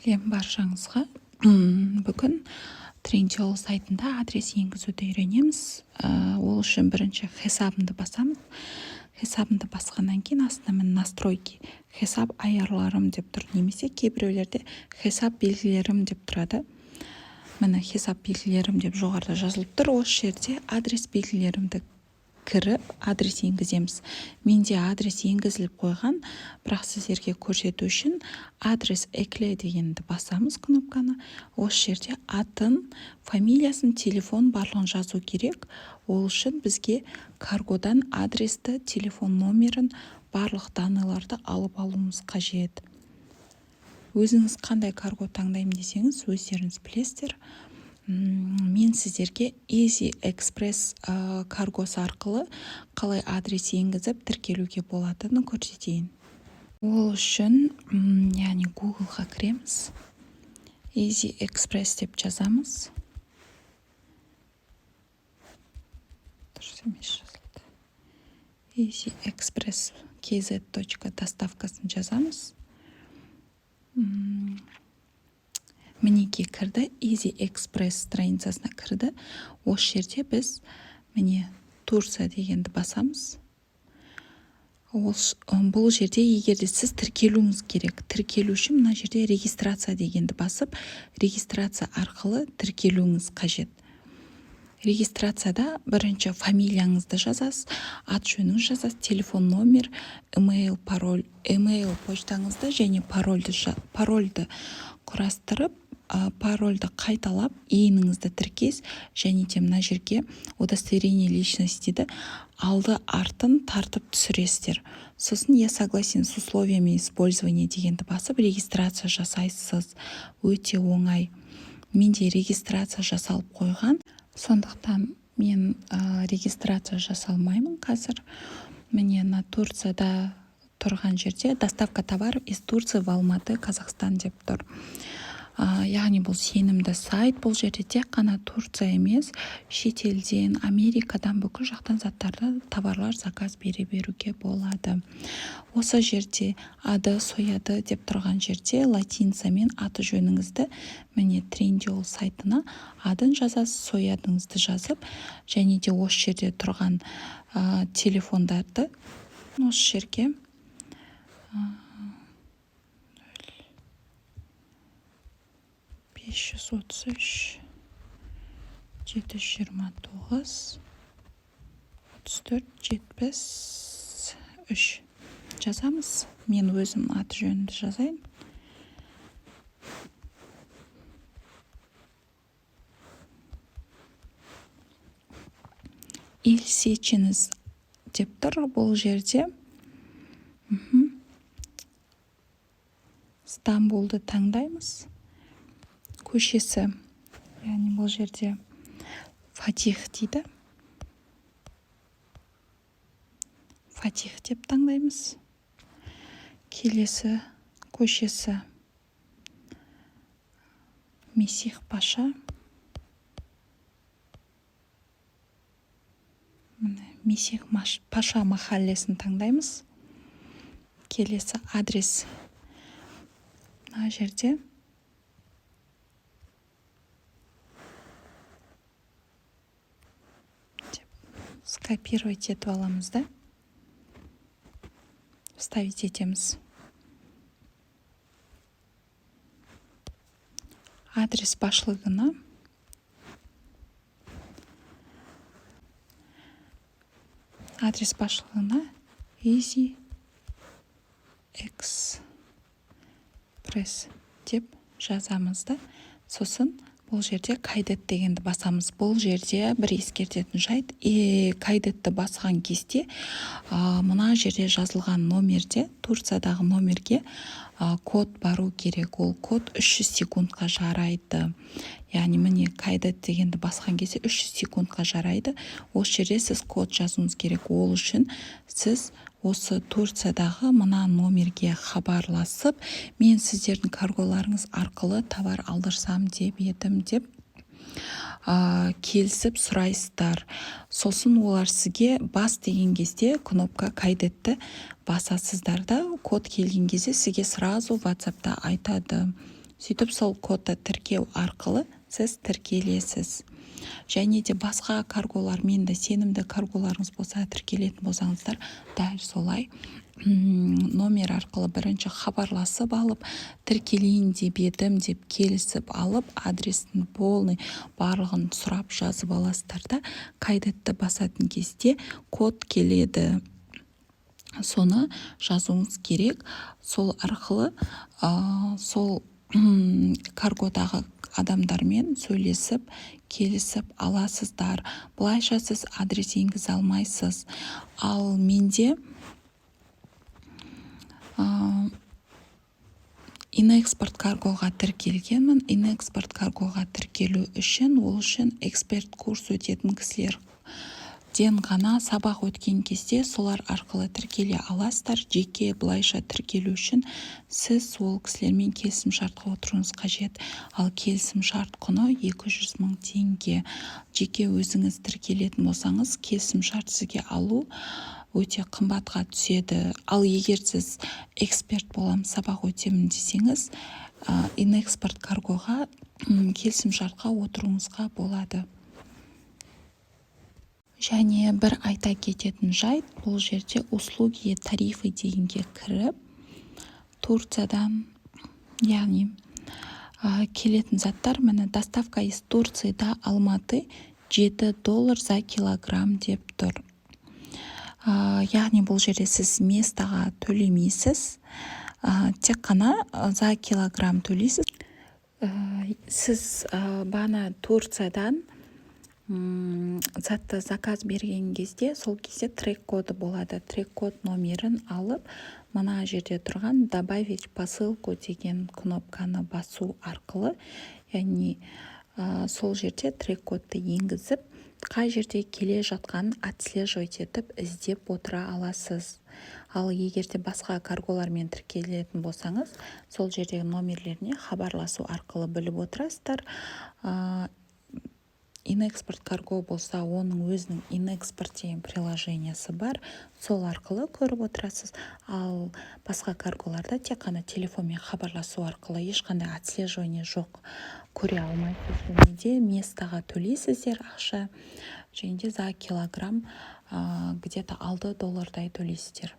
Баршаңызға бүгін Trendyol сайтында адрес енгізуді үйренеміз. Ол үшін бірінші хесабымды басамыз. Хесабымды басқаннан кейін астына мен настройки хесап аярларым деп тұр, немесе кейбіреулерде хесап белгілерім деп тұрады. Міне хесап белгілерім деп жоғарыда жазылып тұр. Осы жерде адрес белгілерімді кіріп адрес енгіземіз. Менде адрес енгізіліп қойған, бірақ сіздерге көрсету үшін адрес экле дегенді басамыз кнопканы. Осы жерде атын, фамилиясын, телефон барлығын жазу керек. Ол үшін бізге каргодан адресті, телефон номерін, барлық даныларды алып алуымыз қажет. Өзіңіз қандай карго таңдаймын десеңіз, өздеріңіз білесіздер. Мен сіздерге Easy Express каргосы арқылы қалай адрес енгізіп тіркелуге болатынын көрсетейін. Ол үшін яғни Google-ға кіреміз. Easy Express деп жазамыз. Дұрыс емес жазылды. Easy Express kz.доставкасын жазамыз. Мінеке кірді, Easy Express страницасына кірді. Осы жерде біз міне Турция дегенді басамыз. Бұл жерде егерде сіз тіркелуіңіз керек, тіркелу үшін мына жерде регистрация дегенді басып, регистрация арқылы тіркелуіңіз қажет. Регистрацияда бірінші фамилияңызды жазасыз, ат жөніңіз жазасыз, телефон номер, email, пароль, email почтаңызды және парольді құрастырып, парольді қайталап, иініңізді тіркес, және де мына жерге удостоверение личностиді алды артын тартып түсіресіздер. Сосын я согласен с условиями использования дегенді басып, регистрация жасайсыз. Өте оңай. Менде регистрация жасалып қойған, сондықтан мен регистрация жасалмаймын қазір. Міне на Турцияда тұрған жерде доставка товаров из Турции в Алматы, Қазақстан деп тұр. Яғни бұл сенімді сайт. Бұл жерде тек қана Турция емес, шетелден, Америкадан бүкіл жақтан заттарды, товарлар заказ беруге болады. Осы жерде ады, сояды деп тұрған жерде латинцамен аты жөніңізді міне Trendyol сайтына адын жазасыз, соядыңызды жазып, және де осы жерде тұрған телефондарды осы жерге 533 729 34 73 жазамыз. Мен өзім аты жөнімді жазайын. Ил сечіңіз деп тұр бұл жерде. Стамбулды таңдаймыз. Көшесі, яғни бұл жерде Фатих дейді. Фатих деп таңдаймыз. Келесі көшесі Месих Паша. Месих Паша махаллесін таңдаймыз. Келесі адрес мына жерде скопировать етіп аламыз да, вставить етеміз. Адрес башлығына Easy Express деп жазамыз да. Сосын бұл жерде кайдет дегенді басамыз. Бұл жерде бір ескертетін жайт, кайдетті басқан кезде мына жерде жазылған номерде, Турциядағы номерге код бару керек. Ол код 300 секундқа жарайды. Яғни міне кайдет дегенді басқан кезде 300 секундқа жарайды. Осы жерде сіз код жазуыңыз керек. Ол үшін сіз осы Турциядағы мына номерге хабарласып, мен сіздердің карголарыңыз арқылы товар алдырсам деп едім деп келісіп сұрайсыздар. Сосын олар сізге бас деген кезде кнопка кайдетті басасыздар да, код келген кезде сізге сразу WhatsApp'та айтады. сөйтіп сол кодты тіркеу арқылы сіз тіркелесіз. Және де басқа карголармен де сенімді карголарыңыз болса тіркелетін болсаңыздар дәл солай номер арқылы бірінші хабарласып алып, тіркелейін деп едім деп келісіп алып, адрестің полный барлығын сұрап жазып аласыздар да, кайдетті басатын кезде код келеді. Соны жазуыңыз керек. Сол арқылы сол каргодағы адамдармен сөйлесіп, келісіп аласыздар. Бұлайша сіз адрес енгізе алмайсыз. Ал менде Инэкспорт каргоға тіркелгенмін. Инэкспорт каргоға тіркелу үшін, ол үшін эксперт курс өтетін кісілерден ғана сабақ өткен кезде солар арқылы тіркеле аласыздар. Жеке бұлайша тіркелу үшін сіз ол кісілермен келісім шартқа отыруыңыз қажет. Ал келісім шарт құны 200 000 теңге. Жеке өзіңіз тіркелетін болсаңыз, келісім шарт сізге алу өте қымбатқа түседі. Ал егер сіз эксперт болам, сабақ өтемін десеңіз, Инэкспорт каргоға келісім шартқа отыруыңызға болады. Және бір айта кететін жайт, бұл жерде услуги тарифы дегенге кіріп, Турциядан, яғни келетін заттар, міне доставка из Турции до Алматы $7 за килограмм деп тұр. Яғни бұл жерде сіз местаға төлемейсіз, тек қана за килограмм төлейсіз. Сіз бана Турциядан затты заказ берген кезде, сол кезде трек коды болады. Трек код номерін алып, мына жерде тұрған добавить посылку деген кнопканы басу арқылы, яғни сол жерде трек кодты енгізіп, қай жерде келе жатқанын отслеживать етіп іздеп отыра аласыз. Ал егерде басқа карголармен тіркелетін болсаңыз, сол жердегі номерлеріне хабарласу арқылы біліп отырасыздар. Инэкспорт карго болса, оның өзінің Инэкспорт деген приложениясы бар, сол арқылы көріп отырасыз. Ал басқа карголарда тек қана телефонмен хабарласу арқылы ешқандай отслеживание жоқ, көре алмайсыз. Және де местаға төлейсіздер ақша, және де за килограмм где-то $6 төлейсіздер.